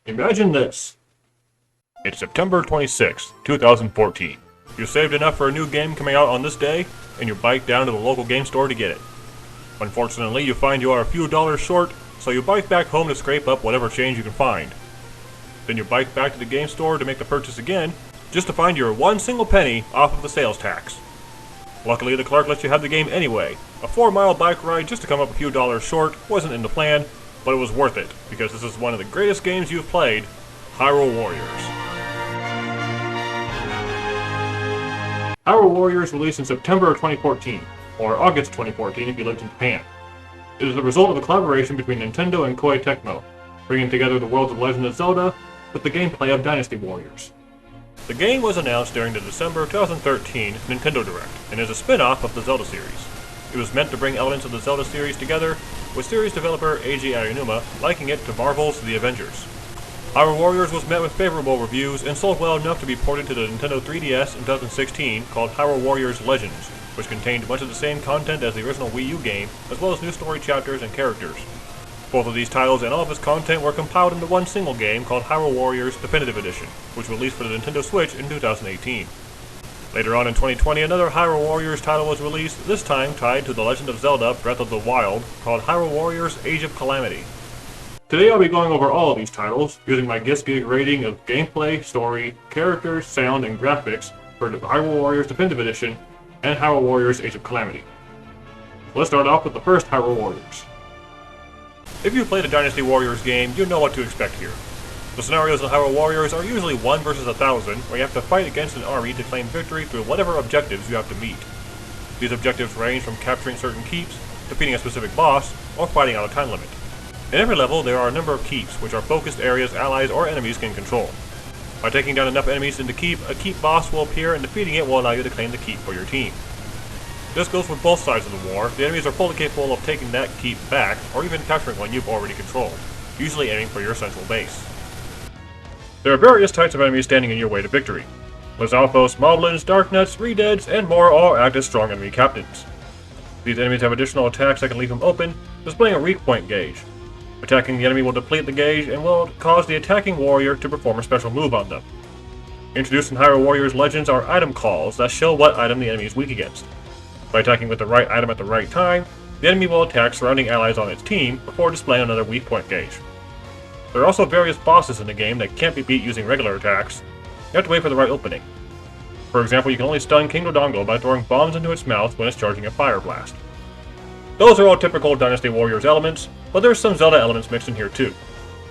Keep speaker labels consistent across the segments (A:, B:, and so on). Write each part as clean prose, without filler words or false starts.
A: Imagine this. It's September 26, 2014. You saved enough for a new game coming out on this day, and you bike down to the local game store to get it. Unfortunately, you find you are a few dollars short, so you bike back home to scrape up whatever change you can find. Then you bike back to the game store to make the purchase again, just to find you're one single penny off of the sales tax. Luckily, the clerk lets you have the game anyway. A 4-mile bike ride just to come up a few dollars short wasn't in the plan, but it was worth it, because this is one of the greatest games you've played, Hyrule Warriors. Hyrule Warriors released in September of 2014, or August 2014 if you lived in Japan. It is the result of a collaboration between Nintendo and Koei Tecmo, bringing together the worlds of Legend of Zelda with the gameplay of Dynasty Warriors. The game was announced during the December 2013 Nintendo Direct, and is a spin-off of the Zelda series. It was meant to bring elements of the Zelda series together, with series developer Eiji Aonuma liking it to Marvel's The Avengers. Hyrule Warriors was met with favorable reviews and sold well enough to be ported to the Nintendo 3DS in 2016 called Hyrule Warriors Legends, which contained much of the same content as the original Wii U game, as well as new story chapters and characters. Both of these titles and all of its content were compiled into one single game called Hyrule Warriors Definitive Edition, which released for the Nintendo Switch in 2018. Later on in 2020, another Hyrule Warriors title was released, this time tied to The Legend of Zelda Breath of the Wild, called Hyrule Warriors Age of Calamity. Today I'll be going over all of these titles, using my Gizgig rating of gameplay, story, characters, sound, and graphics for the Hyrule Warriors Definitive Edition and Hyrule Warriors Age of Calamity. Let's start off with the first Hyrule Warriors. If you've played a Dynasty Warriors game, you know what to expect here. The scenarios in Hyrule Warriors are usually 1 versus 1,000, where you have to fight against an army to claim victory through whatever objectives you have to meet. These objectives range from capturing certain keeps, defeating a specific boss, or fighting out a time limit. In every level, there are a number of keeps, which are focused areas allies or enemies can control. By taking down enough enemies in the keep, a keep boss will appear, and defeating it will allow you to claim the keep for your team. This goes for both sides of the war. The enemies are fully capable of taking that keep back, or even capturing one you've already controlled, usually aiming for your central base. There are various types of enemies standing in your way to victory. Lizalfos, Moblins, Darknuts, Redeads, and more all act as strong enemy captains. These enemies have additional attacks that can leave them open, displaying a weak point gauge. Attacking the enemy will deplete the gauge and will cause the attacking warrior to perform a special move on them. Introduced in Hyrule Warriors Legends are item calls that show what item the enemy is weak against. By attacking with the right item at the right time, the enemy will attack surrounding allies on its team before displaying another weak point gauge. There are also various bosses in the game that can't be beat using regular attacks. You have to wait for the right opening. For example, you can only stun King Dodongo by throwing bombs into its mouth when it's charging a fire blast. Those are all typical Dynasty Warriors elements, but there's some Zelda elements mixed in here too.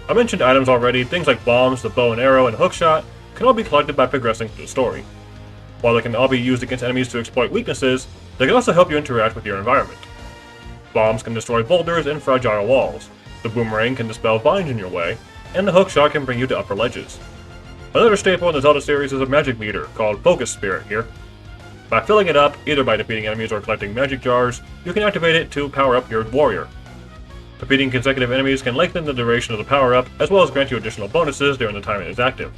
A: I mentioned items already, things like bombs, the bow and arrow, and hookshot can all be collected by progressing through the story. While they can all be used against enemies to exploit weaknesses, they can also help you interact with your environment. Bombs can destroy boulders and fragile walls, the boomerang can dispel vines in your way, and the hookshot can bring you to upper ledges. Another staple in the Zelda series is a magic meter, called Focus Spirit here. By filling it up, either by defeating enemies or collecting magic jars, you can activate it to power up your warrior. Defeating consecutive enemies can lengthen the duration of the power-up, as well as grant you additional bonuses during the time it is active.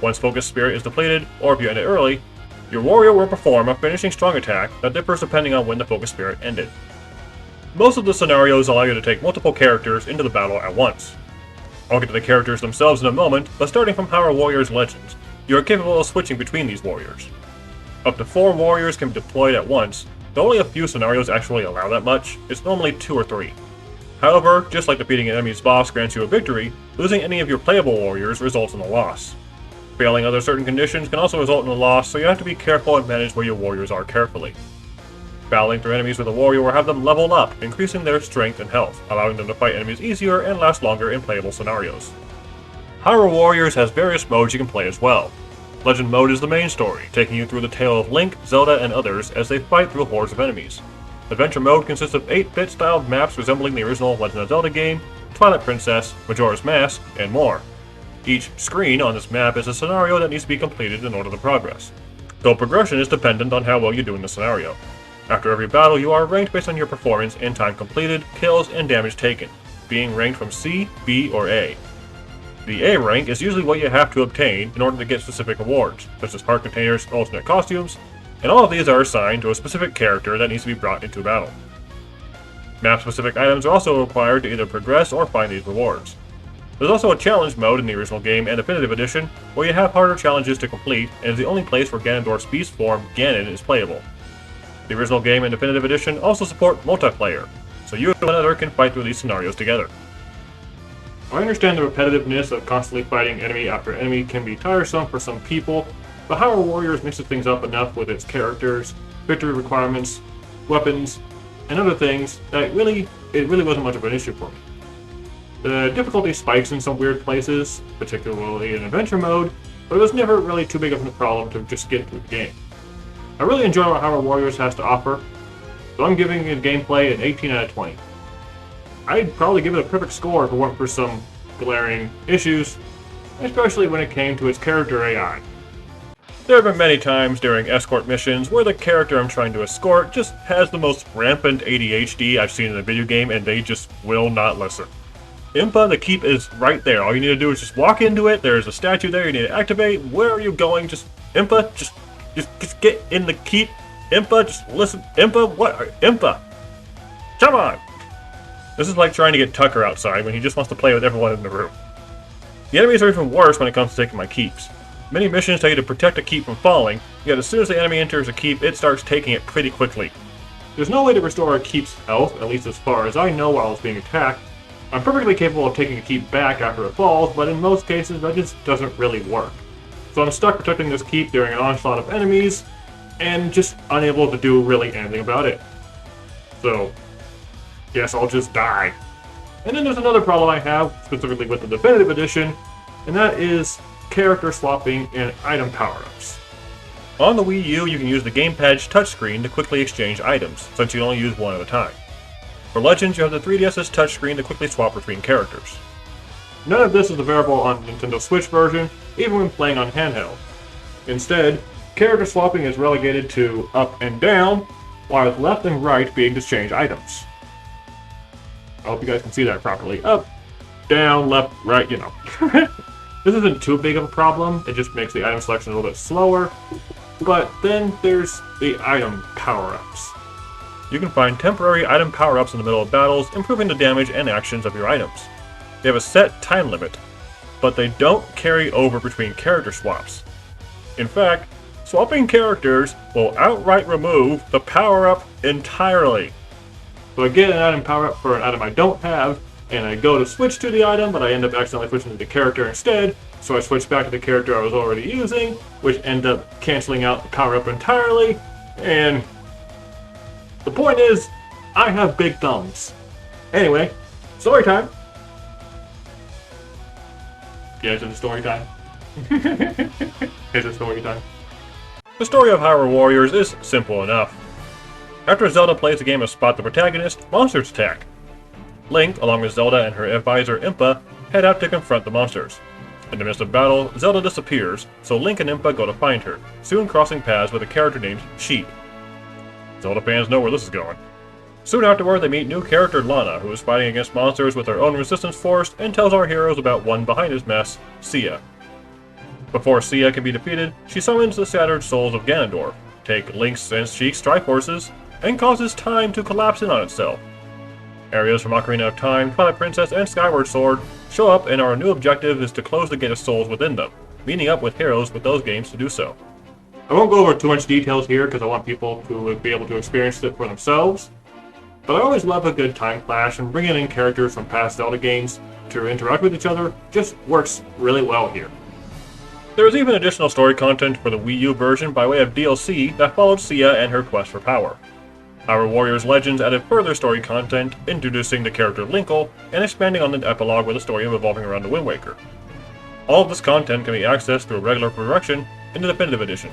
A: Once Focus Spirit is depleted, or if you end it early, your warrior will perform a finishing strong attack that differs depending on when the Focus Spirit ended. Most of the scenarios allow you to take multiple characters into the battle at once. I'll get to the characters themselves in a moment, but starting from Hyrule Warriors Legends, you are capable of switching between these warriors. Up to 4 warriors can be deployed at once, though only a few scenarios actually allow that much. It's normally 2 or 3. However, just like defeating an enemy's boss grants you a victory, losing any of your playable warriors results in a loss. Failing under certain conditions can also result in a loss, so you have to be careful and manage where your warriors are carefully. Battling through enemies with a warrior will have them level up, increasing their strength and health, allowing them to fight enemies easier and last longer in playable scenarios. Hyrule Warriors has various modes you can play as well. Legend mode is the main story, taking you through the tale of Link, Zelda, and others as they fight through hordes of enemies. Adventure mode consists of 8-bit styled maps resembling the original Legend of Zelda game, Twilight Princess, Majora's Mask, and more. Each screen on this map is a scenario that needs to be completed in order to progress, though progression is dependent on how well you do in the scenario. After every battle, you are ranked based on your performance in time completed, kills, and damage taken, being ranked from C, B, or A. The A rank is usually what you have to obtain in order to get specific awards, such as heart containers, alternate costumes, and all of these are assigned to a specific character that needs to be brought into battle. Map-specific items are also required to either progress or find these rewards. There's also a challenge mode in the original game and Definitive Edition, where you have harder challenges to complete, and is the only place where Ganondorf's beast form, Ganon, is playable. The original game and Definitive Edition also support multiplayer, so you and another can fight through these scenarios together. I understand the repetitiveness of constantly fighting enemy after enemy can be tiresome for some people, but Hyrule Warriors mixes things up enough with its characters, victory requirements, weapons, and other things that it really wasn't much of an issue for me. The difficulty spikes in some weird places, particularly in adventure mode, but it was never really too big of a problem to just get through the game. I really enjoy what Hyrule Warriors has to offer, so I'm giving it gameplay an 18 out of 20. I'd probably give it a perfect score if it weren't for some glaring issues, especially when it came to its character AI. There have been many times during escort missions where the character I'm trying to escort just has the most rampant ADHD I've seen in a video game, and they just will not listen. Impa, the keep is right there. All you need to do is just walk into it. There's a statue there you need to activate. Where are you going? Just, Impa, just get in the keep. Impa, just listen. Impa, what? Impa! Come on! This is like trying to get Tucker outside when he just wants to play with everyone in the room. The enemies are even worse when it comes to taking my keeps. Many missions tell you to protect a keep from falling, yet as soon as the enemy enters a keep, it starts taking it pretty quickly. There's no way to restore a keep's health, at least as far as I know while it's being attacked. I'm perfectly capable of taking a keep back after it falls, but in most cases that just doesn't really work. So I'm stuck protecting this keep during an onslaught of enemies, and just unable to do really anything about it. So, guess I'll just die. And then there's another problem I have, specifically with the Definitive Edition, and that is character swapping and item power-ups. On the Wii U, you can use the gamepad's touchscreen to quickly exchange items, since you only use one at a time. For Legends, you have the 3DS's touchscreen to quickly swap between characters. None of this is available on the Nintendo Switch version, even when playing on handheld. Instead, character swapping is relegated to up and down, while with left and right being to change items. I hope you guys can see that properly. Up, down, left, right, you know. This isn't too big of a problem, it just makes the item selection a little bit slower. But then there's the item power-ups. You can find temporary item power-ups in the middle of battles, improving the damage and actions of your items. They have a set time limit, but they don't carry over between character swaps. In fact, swapping characters will outright remove the power-up entirely. So I get an item power-up for an item I don't have, and I go to switch to the item, but I end up accidentally switching to the character instead, so I switch back to the character I was already using, which ends up canceling out the power-up entirely, and the point is, I have big thumbs. Anyway, story time. Yeah, it's a story time. It's a story time. The story of Hyrule Warriors is simple enough. After Zelda plays the game of Spot the Protagonist, monsters attack. Link, along with Zelda and her advisor Impa, head out to confront the monsters. In the midst of battle, Zelda disappears, so Link and Impa go to find her, soon crossing paths with a character named Sheep. Zelda fans know where this is going. Soon afterward, they meet new character Lana, who is fighting against monsters with her own resistance force, and tells our heroes about one behind his mess, Sia. Before Sia can be defeated, she summons the shattered souls of Ganondorf, take Link's and Sheik's Triforces, and causes time to collapse in on itself. Areas from Ocarina of Time, Twilight Princess, and Skyward Sword show up, and our new objective is to close the Gate of Souls within them, meeting up with heroes with those games to do so. I won't go over too much details here because I want people to be able to experience it for themselves, but I always love a good time clash, and bringing in characters from past Zelda games to interact with each other just works really well here. There is even additional story content for the Wii U version by way of DLC that followed Sia and her quest for power. Hyrule Warriors Legends added further story content, introducing the character Linkle, and expanding on the epilogue with a story revolving around the Wind Waker. All of this content can be accessed through a regular progression in the Definitive Edition.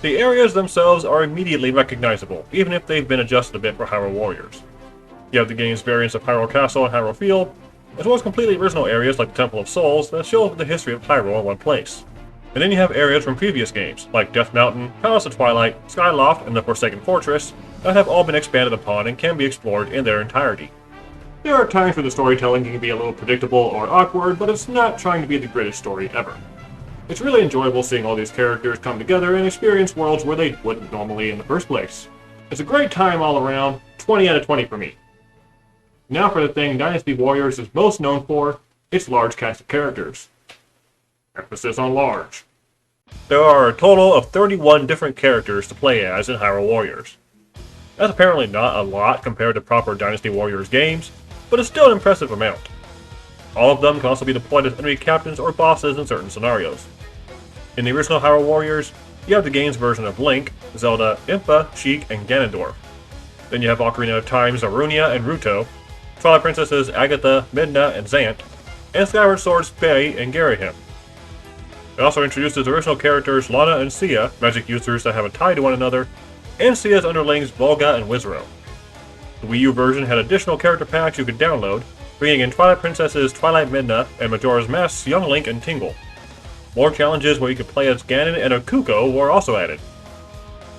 A: The areas themselves are immediately recognizable, even if they've been adjusted a bit for Hyrule Warriors. You have the game's variants of Hyrule Castle and Hyrule Field, as well as completely original areas like the Temple of Souls that show the history of Hyrule in one place. And then you have areas from previous games, like Death Mountain, Palace of Twilight, Skyloft, and the Forsaken Fortress, that have all been expanded upon and can be explored in their entirety. There are times where the storytelling can be a little predictable or awkward, but it's not trying to be the greatest story ever. It's really enjoyable seeing all these characters come together and experience worlds where they wouldn't normally in the first place. It's a great time all around, 20 out of 20 for me. Now for the thing Dynasty Warriors is most known for, its large cast of characters. Emphasis on large. There are a total of 31 different characters to play as in Hyrule Warriors. That's apparently not a lot compared to proper Dynasty Warriors games, but it's still an impressive amount. All of them can also be deployed as enemy captains or bosses in certain scenarios. In the original Hyrule Warriors, you have the game's version of Link, Zelda, Impa, Sheik, and Ganondorf. Then you have Ocarina of Time's Arunia and Ruto, Twilight Princesses Agatha, Midna, and Zant, and Skyward Sword's Faye and Garihim. It also introduces original characters Lana and Sia, magic users that have a tie to one another, and Sia's underlings Volga and Wizro. The Wii U version had additional character packs you could download, bringing in Twilight Princess's Twilight Midna and Majora's Mask's Young Link and Tingle. More challenges where you could play as Ganon and Akuko were also added.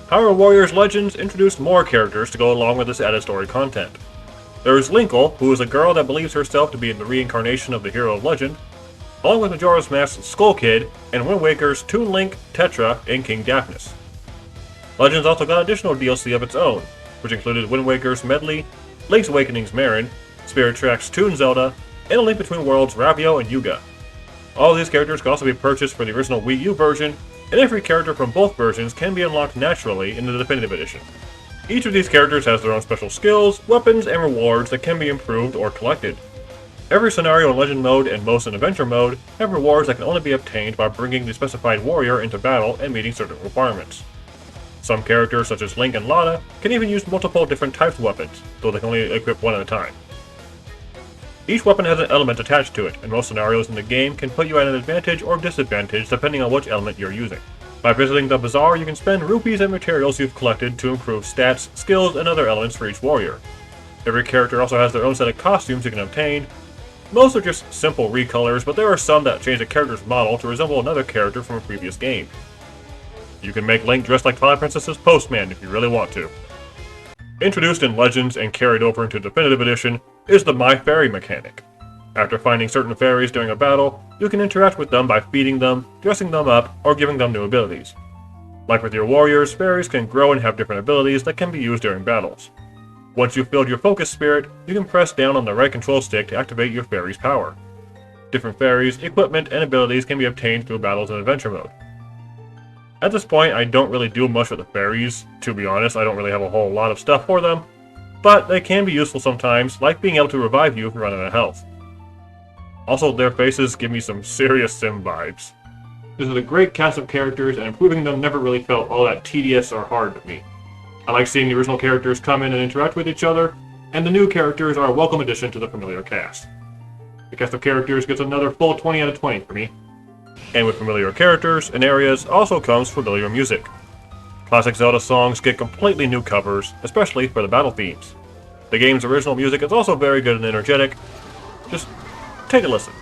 A: Hyrule Warriors Legends introduced more characters to go along with this added story content. There is Linkle, who is a girl that believes herself to be the reincarnation of the hero of legend, along with Majora's Mask's Skull Kid and Wind Waker's Toon Link, Tetra, and King Daphnis. Legends also got additional DLC of its own, which included Wind Waker's Medley, Link's Awakening's Marin, Spirit Track's Toon Zelda, and A Link Between Worlds' Ravio and Yuga. All of these characters can also be purchased for the original Wii U version, and every character from both versions can be unlocked naturally in the Definitive Edition. Each of these characters has their own special skills, weapons, and rewards that can be improved or collected. Every scenario in Legend Mode and most in Adventure Mode have rewards that can only be obtained by bringing the specified warrior into battle and meeting certain requirements. Some characters, such as Link and Lana, can even use multiple different types of weapons, though they can only equip one at a time. Each weapon has an element attached to it, and most scenarios in the game can put you at an advantage or disadvantage depending on which element you're using. By visiting the bazaar, you can spend rupees and materials you've collected to improve stats, skills, and other elements for each warrior. Every character also has their own set of costumes you can obtain. Most are just simple recolors, but there are some that change a character's model to resemble another character from a previous game. You can make Link dressed like Twilight Princess's postman if you really want to. Introduced in Legends and carried over into Definitive Edition is the My Fairy mechanic. After finding certain fairies during a battle, you can interact with them by feeding them, dressing them up, or giving them new abilities. Like with your warriors, fairies can grow and have different abilities that can be used during battles. Once you've filled your focus spirit, you can press down on the right control stick to activate your fairy's power. Different fairies, equipment, and abilities can be obtained through battles in Adventure Mode. At this point, I don't really do much with the fairies. To be honest, I don't really have a whole lot of stuff for them, but they can be useful sometimes, like being able to revive you if you're running out of health. Also, their faces give me some serious Sim vibes. This is a great cast of characters, and improving them never really felt all that tedious or hard to me. I like seeing the original characters come in and interact with each other, and the new characters are a welcome addition to the familiar cast. The cast of characters gets another full 20 out of 20 for me. And with familiar characters and areas also comes familiar music. Classic Zelda songs get completely new covers, especially for the battle themes. The game's original music is also very good and energetic. Just take a listen.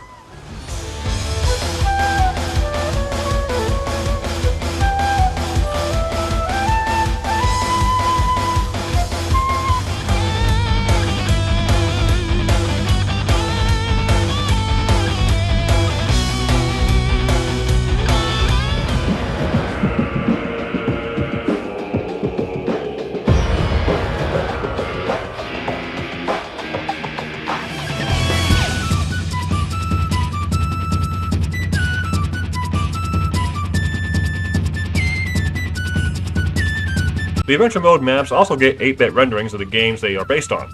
A: The Adventure Mode maps also get 8-bit renderings of the games they are based on.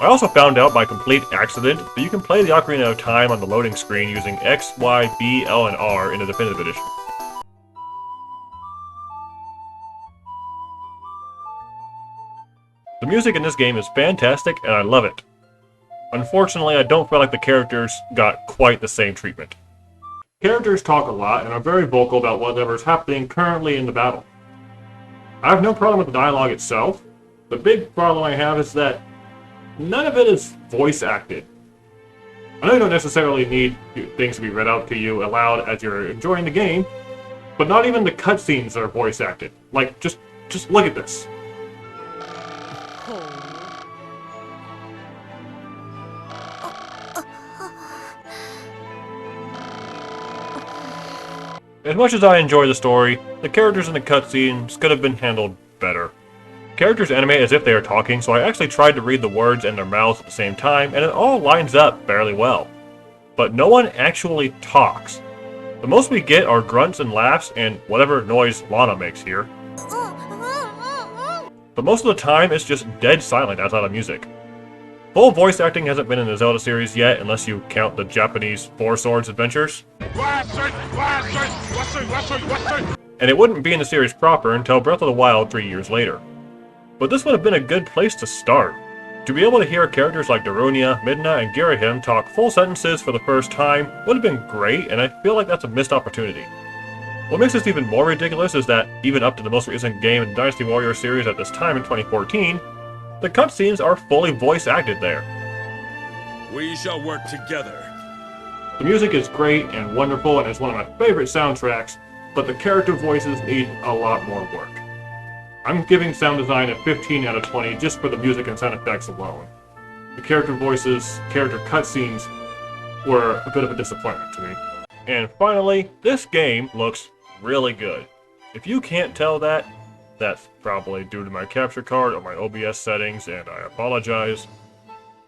A: I also found out by complete accident that you can play the Ocarina of Time on the loading screen using X, Y, B, L, and R in the Definitive Edition. The music in this game is fantastic and I love it. Unfortunately, I don't feel like the characters got quite the same treatment. Characters talk a lot and are very vocal about whatever's happening currently in the battle. I have no problem with the dialogue itself. The big problem I have is that none of it is voice acted. I know you don't necessarily need things to be read out to you aloud as you're enjoying the game, but not even the cutscenes are voice acted. Like, just look at this. As much as I enjoy the story, the characters in the cutscenes could have been handled better. Characters animate as if they are talking, so I actually tried to read the words in their mouths at the same time, and it all lines up fairly well. But no one actually talks. The most we get are grunts and laughs and whatever noise Lana makes here. But most of the time, it's just dead silent outside of music. Full voice acting hasn't been in the Zelda series yet, unless you count the Japanese Four Swords adventures. And it wouldn't be in the series proper until Breath of the Wild 3 years later. But this would have been a good place to start. To be able to hear characters like Darunia, Midna, and Girahim talk full sentences for the first time would have been great, and I feel like that's a missed opportunity. What makes this even more ridiculous is that, even up to the most recent game in the Dynasty Warriors series at this time in 2014, the cutscenes are fully voice acted there.
B: We shall work together.
A: The music is great and wonderful and is one of my favorite soundtracks, but the character voices need a lot more work. I'm giving sound design a 15 out of 20 just for the music and sound effects alone. The character voices, character cutscenes were a bit of a disappointment to me. And finally, this game looks really good. If you can't tell that, that's probably due to my capture card or my OBS settings, and I apologize.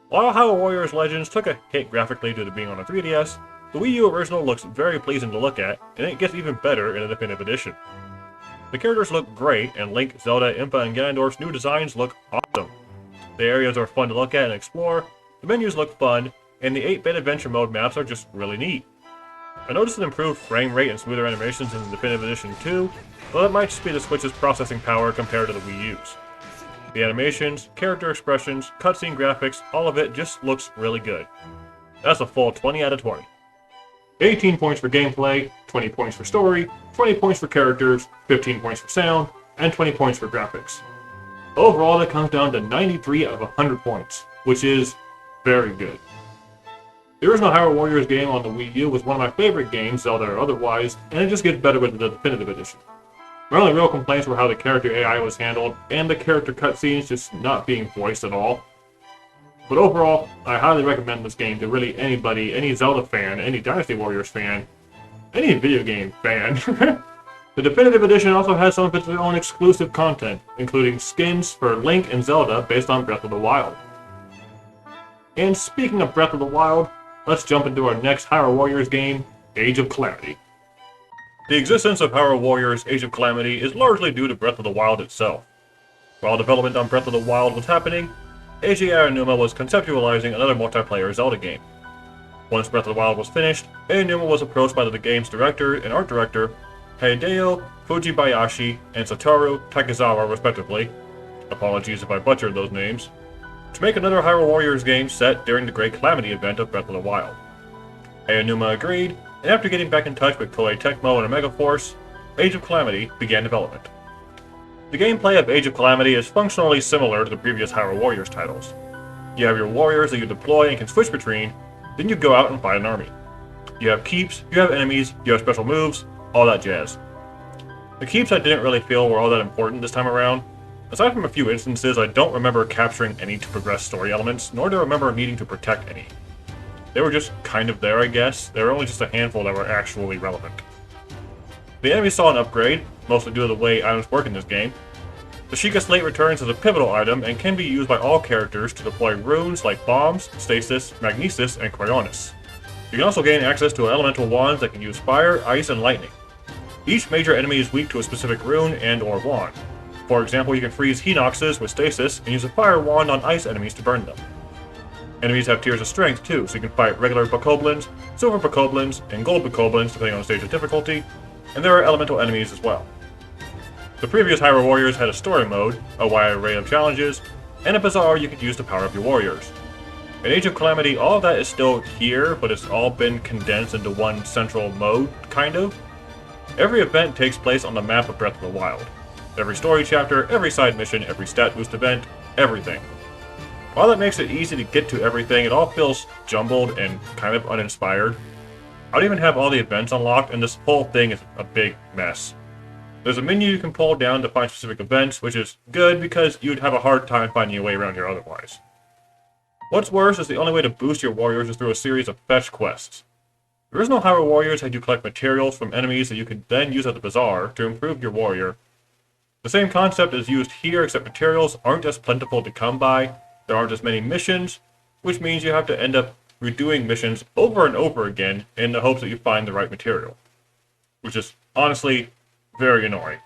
A: While Hyrule Warriors Legends took a hit graphically due to being on a 3DS, the Wii U original looks very pleasing to look at, and it gets even better in a definitive edition. The characters look great, and Link, Zelda, Impa, and Ganondorf's new designs look awesome. The areas are fun to look at and explore, the menus look fun, and the 8-bit adventure mode maps are just really neat. I noticed an improved frame rate and smoother animations in the definitive edition too, though that might just be the Switch's processing power compared to the Wii U's. The animations, character expressions, cutscene graphics, all of it just looks really good. That's a full 20 out of 20. 18 points for gameplay, 20 points for story, 20 points for characters, 15 points for sound, and 20 points for graphics. Overall, that comes down to 93 out of 100 points, which is very good. The original Hyrule Warriors game on the Wii U was one of my favorite games, Zelda or otherwise, and it just gets better with the definitive edition. My only real complaints were how the character AI was handled, and the character cutscenes just not being voiced at all. But overall, I highly recommend this game to really anybody, any Zelda fan, any Dynasty Warriors fan, any video game fan. The definitive edition also has some of its own exclusive content, including skins for Link and Zelda based on Breath of the Wild. And speaking of Breath of the Wild, let's jump into our next Hyrule Warriors game, Age of Calamity. The existence of Hyrule Warriors Age of Calamity is largely due to Breath of the Wild itself. While development on Breath of the Wild was happening, Eiji Aonuma was conceptualizing another multiplayer Zelda game. Once Breath of the Wild was finished, Aonuma was approached by the game's director and art director, Hideo Fujibayashi and Satoru Takezawa respectively, apologies if I butchered those names, to make another Hyrule Warriors game set during the Great Calamity event of Breath of the Wild. Aonuma agreed, and after getting back in touch with Koei Tecmo and Omega Force, Age of Calamity began development. The gameplay of Age of Calamity is functionally similar to the previous Hyrule Warriors titles. You have your warriors that you deploy and can switch between, then you go out and fight an army. You have keeps, you have enemies, you have special moves, all that jazz. The keeps I didn't really feel were all that important this time around. Aside from a few instances, I don't remember capturing any to progress story elements, nor do I remember needing to protect any. They were just kind of there, I guess. There were only just a handful that were actually relevant. The enemies saw an upgrade, mostly due to the way items work in this game. The Sheikah Slate returns as a pivotal item and can be used by all characters to deploy runes like Bombs, Stasis, Magnesis, and Cryonis. You can also gain access to elemental wands that can use fire, ice, and lightning. Each major enemy is weak to a specific rune and/or wand. For example, you can freeze Hinoxes with Stasis and use a fire wand on ice enemies to burn them. Enemies have tiers of strength too, so you can fight regular Bokoblins, Silver Bokoblins, and Gold Bokoblins depending on the stage of difficulty, and there are elemental enemies as well. The previous Hyrule Warriors had a story mode, a wide array of challenges, and a bazaar you could use to power up your warriors. In Age of Calamity, all of that is still here, but it's all been condensed into one central mode, kind of. Every event takes place on the map of Breath of the Wild. Every story chapter, every side mission, every stat boost event, everything. While that makes it easy to get to everything, it all feels jumbled and kind of uninspired. I don't even have all the events unlocked, and this whole thing is a big mess. There's a menu you can pull down to find specific events, which is good because you'd have a hard time finding your way around here otherwise. What's worse is the only way to boost your warriors is through a series of fetch quests. The original Hyrule Warriors had you collect materials from enemies that you could then use at the bazaar to improve your warrior. The same concept is used here, except materials aren't as plentiful to come by, there aren't as many missions, which means you have to end up redoing missions over and over again in the hopes that you find the right material. Which is, honestly, very annoying.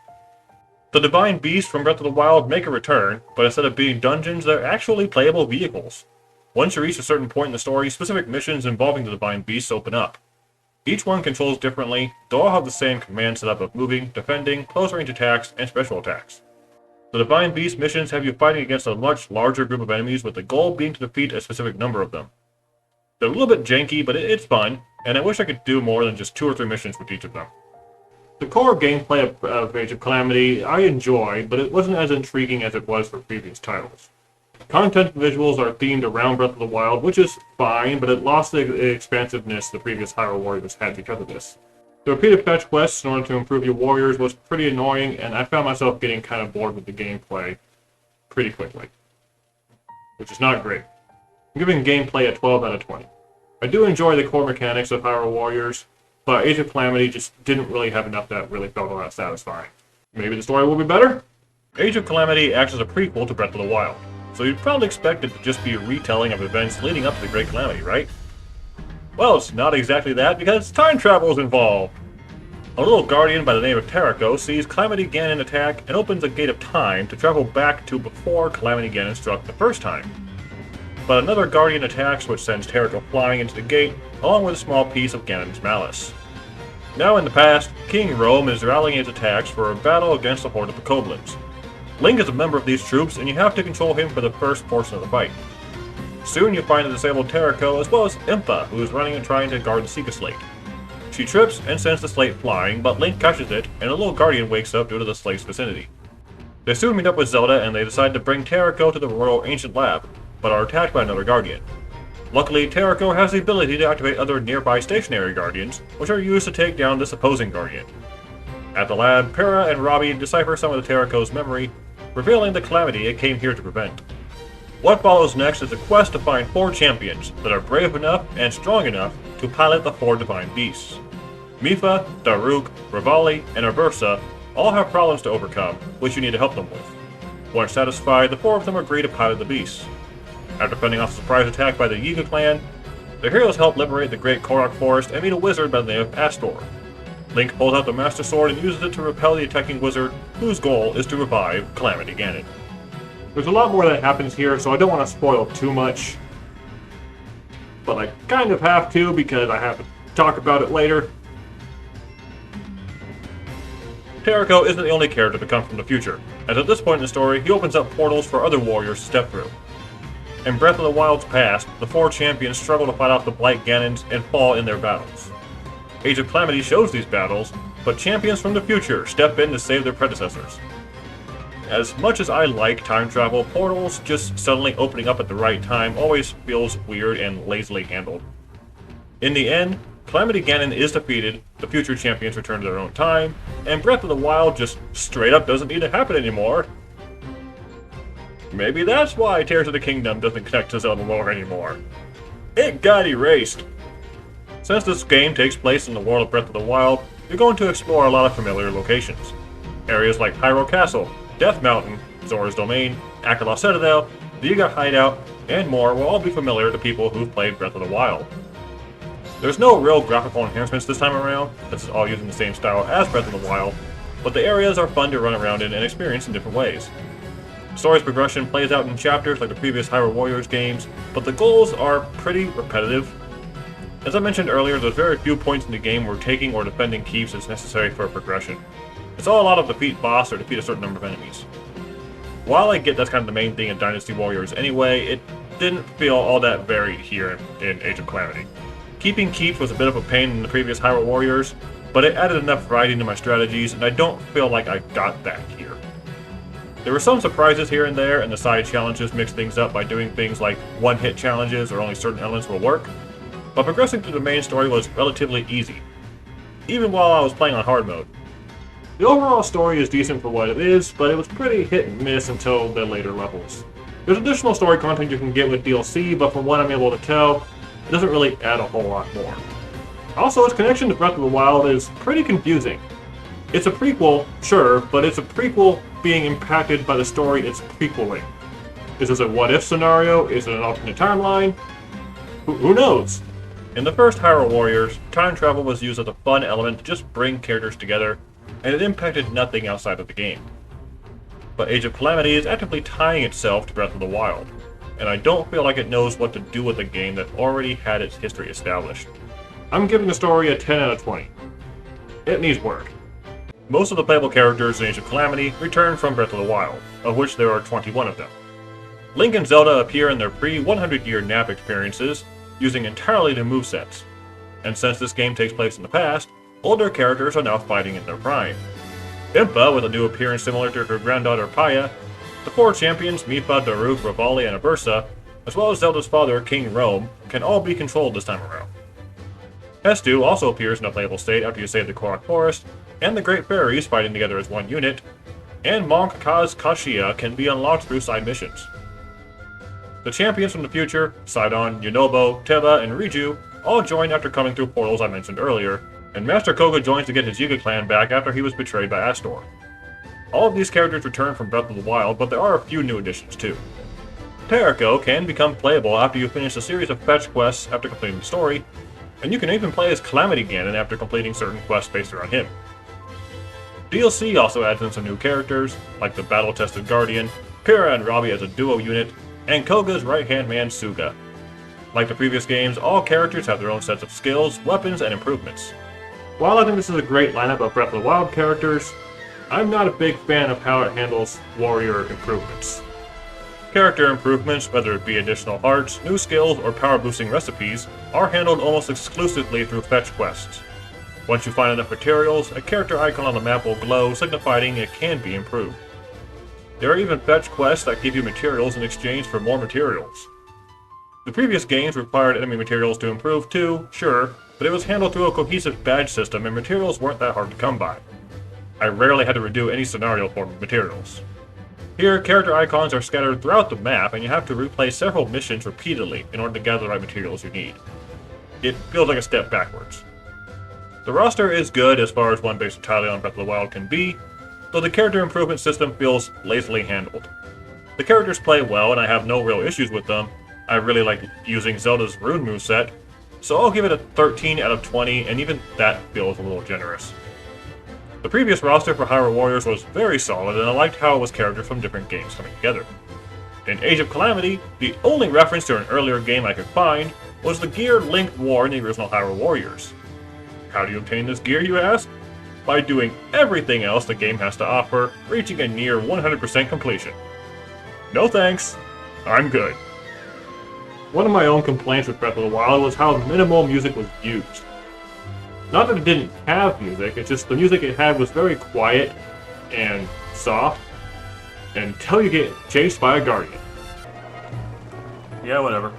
A: The Divine Beasts from Breath of the Wild make a return, but instead of being dungeons, they're actually playable vehicles. Once you reach a certain point in the story, specific missions involving the Divine Beasts open up. Each one controls differently, though all have the same command setup of moving, defending, close range attacks, and special attacks. The Divine Beast missions have you fighting against a much larger group of enemies, with the goal being to defeat a specific number of them. They're a little bit janky, but it's fun, and I wish I could do more than just 2 or 3 missions with each of them. The core gameplay of Age of Calamity I enjoy, but it wasn't as intriguing as it was for previous titles. Content and visuals are themed around Breath of the Wild, which is fine, but it lost the expansiveness the previous Hyrule Warriors had because of this. The repeated fetch quests in order to improve your warriors was pretty annoying, and I found myself getting kind of bored with the gameplay pretty quickly, which is not great. I'm giving gameplay a 12 out of 20. I do enjoy the core mechanics of Hyrule Warriors, but Age of Calamity just didn't really have enough that really felt all that satisfying. Maybe the story will be better? Age of Calamity acts as a prequel to Breath of the Wild, so you'd probably expect it to just be a retelling of events leading up to the Great Calamity, right? Well, it's not exactly that, because time travel is involved. A little guardian by the name of Tarako sees Calamity Ganon attack and opens a gate of time to travel back to before Calamity Ganon struck the first time. But another guardian attacks, which sends Tarako flying into the gate, along with a small piece of Ganon's malice. Now in the past, King Rome is rallying his attacks for a battle against a horde of Bokoblins. Link is a member of these troops, and you have to control him for the first portion of the fight. Soon you find a disabled Tarako, as well as Impa, who is running and trying to guard the Sheikah Slate. She trips and sends the slate flying, but Link catches it, and a little guardian wakes up due to the slate's vicinity. They soon meet up with Zelda, and they decide to bring Tarako to the Royal Ancient Lab, but are attacked by another guardian. Luckily, Tarako has the ability to activate other nearby stationary guardians, which are used to take down this opposing guardian. At the lab, Para and Robbie decipher some of the Tarako's memory, revealing the calamity it came here to prevent. What follows next is a quest to find 4 champions that are brave enough and strong enough to pilot the 4 Divine Beasts. Mipha, Daruk, Revali, and Aversa all have problems to overcome, which you need to help them with. Once satisfied, the 4 of them agree to pilot the beasts. After fending off a surprise attack by the Yiga clan, the heroes help liberate the Great Korok Forest and meet a wizard by the name of Astor. Link pulls out the Master Sword and uses it to repel the attacking wizard, whose goal is to revive Calamity Ganon. There's a lot more that happens here, so I don't want to spoil too much. But I kind of have to, because I have to talk about it later. Tarako isn't the only character to come from the future, as at this point in the story, he opens up portals for other warriors to step through. In Breath of the Wild's past, the 4 champions struggle to fight off the Blight Ganons and fall in their battles. Age of Calamity shows these battles, but champions from the future step in to save their predecessors. As much as I like time travel, portals just suddenly opening up at the right time always feels weird and lazily handled. In the end, Calamity Ganon is defeated, the future champions return to their own time, and Breath of the Wild just straight up doesn't need to happen anymore. Maybe that's why Tears of the Kingdom doesn't connect to Zelda lore anymore. It got erased! Since this game takes place in the world of Breath of the Wild, you're going to explore a lot of familiar locations. Areas like Hyrule Castle, Death Mountain, Zora's Domain, Akala Citadel, the Yiga Hideout, and more will all be familiar to people who've played Breath of the Wild. There's no real graphical enhancements this time around, this is all using the same style as Breath of the Wild, but the areas are fun to run around in and experience in different ways. The story's progression plays out in chapters like the previous Hyrule Warriors games, but the goals are pretty repetitive. As I mentioned earlier, there's very few points in the game where taking or defending keeps is necessary for progression. It's all a lot of defeat boss or defeat a certain number of enemies. While I get that's kind of the main thing in Dynasty Warriors anyway, it didn't feel all that varied here in Age of Calamity. Keeping keeps was a bit of a pain in the previous Hyrule Warriors, but it added enough variety to my strategies, and I don't feel like I got that here. There were some surprises here and there, and the side challenges mixed things up by doing things like one-hit challenges or only certain elements will work, but progressing through the main story was relatively easy, even while I was playing on hard mode. The overall story is decent for what it is, but it was pretty hit and miss until the later levels. There's additional story content you can get with DLC, but from what I'm able to tell, it doesn't really add a whole lot more. Also, its connection to Breath of the Wild is pretty confusing. It's a prequel, sure, but it's a prequel being impacted by the story it's prequeling. Is this a what-if scenario? Is it an alternate timeline? Who knows? In the first Hyrule Warriors, time travel was used as a fun element to just bring characters together, and it impacted nothing outside of the game. But Age of Calamity is actively tying itself to Breath of the Wild, and I don't feel like it knows what to do with a game that already had its history established. I'm giving the story a 10 out of 20. It needs work. Most of the playable characters in Age of Calamity return from Breath of the Wild, of which there are 21 of them. Link and Zelda appear in their pre-100-year nap experiences, using entirely new movesets. And since this game takes place in the past, older characters are now fighting in their prime. Impa, with a new appearance similar to her granddaughter Paya, the four champions, Mipha, Daruk, Revali, and Aversa, as well as Zelda's father, King Rome, can all be controlled this time around. Hestu also appears in a playable state after you save the Korok Forest, and the Great Fairies fighting together as one unit, and Monk Kaz Kashia can be unlocked through side missions. The champions from the future, Sidon, Yunobo, Teba, and Riju, all join after coming through portals I mentioned earlier, and Master Koga joins to get his Yiga clan back after he was betrayed by Astor. All of these characters return from Breath of the Wild, but there are a few new additions too. Terrako can become playable after you finish a series of fetch quests after completing the story, and you can even play as Calamity Ganon after completing certain quests based around him. DLC also adds in some new characters, like the battle-tested Guardian, Pyrrha and Robbie as a duo unit, and Koga's right-hand man Suga. Like the previous games, all characters have their own sets of skills, weapons, and improvements. While I think this is a great lineup of Breath of the Wild characters, I'm not a big fan of how it handles warrior improvements. Character improvements, whether it be additional hearts, new skills, or power-boosting recipes, are handled almost exclusively through fetch quests. Once you find enough materials, a character icon on the map will glow, signifying it can be improved. There are even fetch quests that give you materials in exchange for more materials. The previous games required enemy materials to improve too, sure, but it was handled through a cohesive badge system and materials weren't that hard to come by. I rarely had to redo any scenario for materials. Here, character icons are scattered throughout the map and you have to replay several missions repeatedly in order to gather the right materials you need. It feels like a step backwards. The roster is good as far as one based entirely on Breath of the Wild can be, though the character improvement system feels lazily handled. The characters play well and I have no real issues with them. I really like using Zelda's Rune moveset, so I'll give it a 13 out of 20, and even that feels a little generous. The previous roster for Hyrule Warriors was very solid, and I liked how it was characters from different games coming together. In Age of Calamity, the only reference to an earlier game I could find was the gear Link wore in the original Hyrule Warriors. How do you obtain this gear, you ask? By doing everything else the game has to offer, reaching a near 100% completion. No thanks, I'm good. One of my own complaints with Breath of the Wild was how minimal music was used. Not that it didn't have music, it's just the music it had was very quiet and soft until you get chased by a Guardian. Yeah, whatever.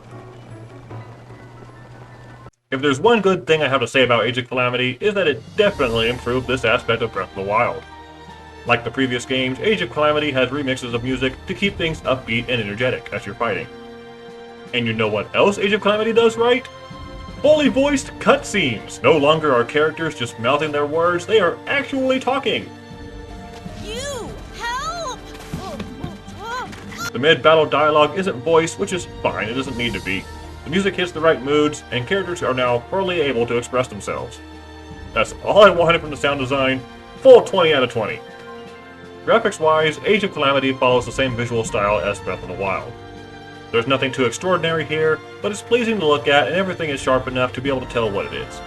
A: If there's one good thing I have to say about Age of Calamity, is that it definitely improved this aspect of Breath of the Wild. Like the previous games, Age of Calamity has remixes of music to keep things upbeat and energetic as you're fighting. And you know what else Age of Calamity does right? Fully voiced cutscenes! No longer are characters just mouthing their words, they are actually talking!
C: You! Help!
A: The mid-battle dialogue isn't voiced, which is fine, it doesn't need to be. The music hits the right moods, and characters are now fully able to express themselves. That's all I wanted from the sound design, full 20 out of 20. Graphics-wise, Age of Calamity follows the same visual style as Breath of the Wild. There's nothing too extraordinary here, but it's pleasing to look at and everything is sharp enough to be able to tell what it is.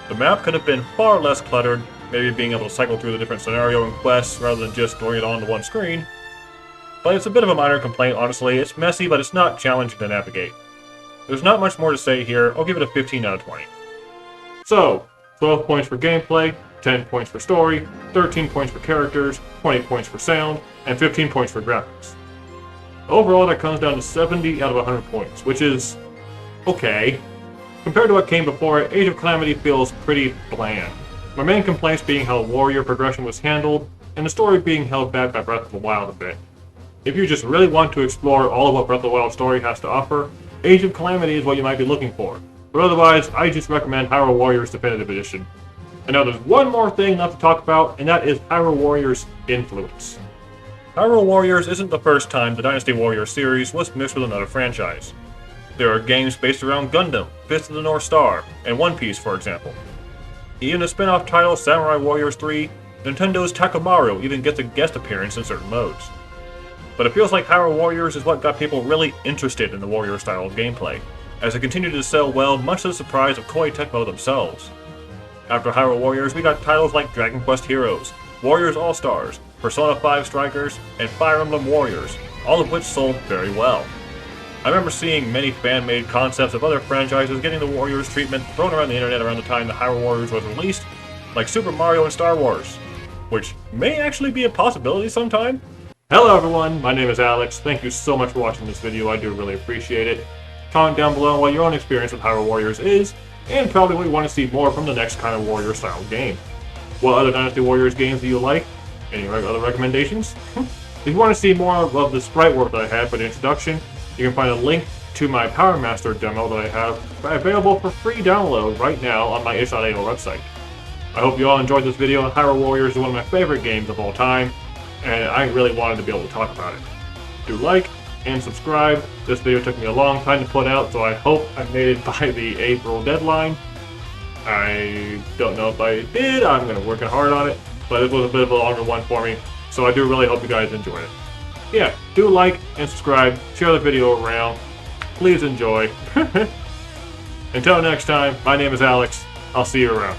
A: The map could have been far less cluttered, maybe being able to cycle through the different scenario and quests rather than just throwing it onto one screen. But it's a bit of a minor complaint, honestly. It's messy, but it's not challenging to navigate. There's not much more to say here. I'll give it a 15 out of 20. So, 12 points for gameplay, 10 points for story, 13 points for characters, 20 points for sound, and 15 points for graphics. Overall, that comes down to 70 out of 100 points, which is okay. Compared to what came before it, Age of Calamity feels pretty bland. My main complaints being how warrior progression was handled, and the story being held back by Breath of the Wild a bit. If you just really want to explore all of what Breath of the Wild story has to offer, Age of Calamity is what you might be looking for. But otherwise, I just recommend Hyrule Warriors Definitive Edition. And now there's one more thing left to talk about, and that is Hyrule Warriors' influence. Hyrule Warriors isn't the first time the Dynasty Warriors series was mixed with another franchise. There are games based around Gundam, Fist of the North Star, and One Piece, for example. Even the spin-off title Samurai Warriors 3, Nintendo's Takamaru even gets a guest appearance in certain modes. But it feels like Hyrule Warriors is what got people really interested in the Warrior style of gameplay, as it continued to sell well much to the surprise of Koei Tecmo themselves. After Hyrule Warriors, we got titles like Dragon Quest Heroes, Warriors All-Stars, Persona 5 Strikers, and Fire Emblem Warriors, all of which sold very well. I remember seeing many fan-made concepts of other franchises getting the Warriors treatment thrown around the internet around the time the Hyrule Warriors was released, like Super Mario and Star Wars, which may actually be a possibility sometime. Hello everyone, my name is Alex. Thank you so much for watching this video, I do really appreciate it. Comment down below what your own experience with Hyrule Warriors is, and probably what you want to see more from the next kind of Warrior style game. What other Dynasty Warriors games do you like? Any other recommendations? If you want to see more of the sprite work that I had for the introduction, you can find a link to my Power Master demo that I have available for free download right now on my itch.io website. I hope you all enjoyed this video. Hyrule Warriors is one of my favorite games of all time, and I really wanted to be able to talk about it. Do like and subscribe. This video took me a long time to put out, so I hope I made it by the April deadline. I don't know if I did. I'm going to work hard on it, but it was a bit of a longer one for me, so I do really hope you guys enjoyed it. Yeah, do like and subscribe, share the video around. Please enjoy. Until next time, my name is Alex. I'll see you around.